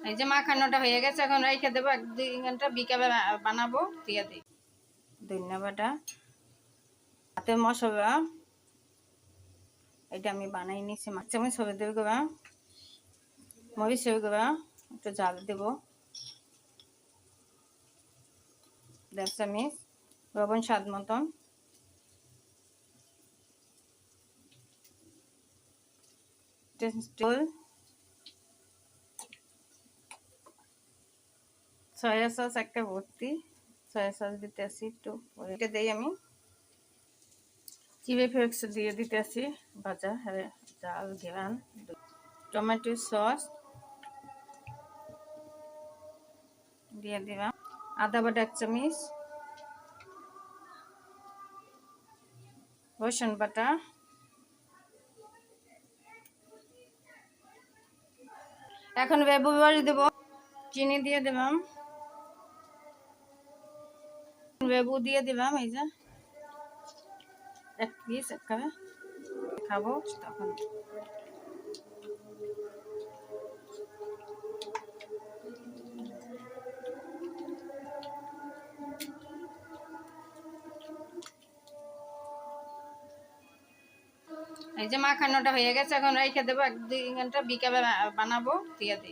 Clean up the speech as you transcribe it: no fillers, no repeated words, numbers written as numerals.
এই যে মাখানোটা হয়ে গেছে, এখন রেখে দেবো 1-2 ঘন্টা, বিকালে বানাবো, দিয়ে দিই। ধন্যবাদটা হাতে মশলা এটা আমি বানাই নিছি। চামচ হবে দেব গা, মরিচ হবে গা, একটু জাল দেবো, 1.5 চামচ লবণ স্বাদ মতন, সয়া সস একটা ভর্তি, সয়া সস দিতে আসি একটু, এটা দিই আমি চিলি ফ্লেক্স দিয়ে দিতে আসি ভাজা, জাল ঘেরান, টমেটো সস দিয়ে দিলাম, আদা বাটা 1 চামচ, রসুন বাটা, এখন লেবু বাড়ি দেবো, চিনি দিয়ে দিলাম, লেবু দিয়ে দিলাম, এই যে 1 পিস একবারে খাবো তখন। এই যে মাখানোটা হয়ে গেছে, এখন রেখে দেবো 1-2 ঘন্টা, বিকালে বানাবো, দিয়ে দিই।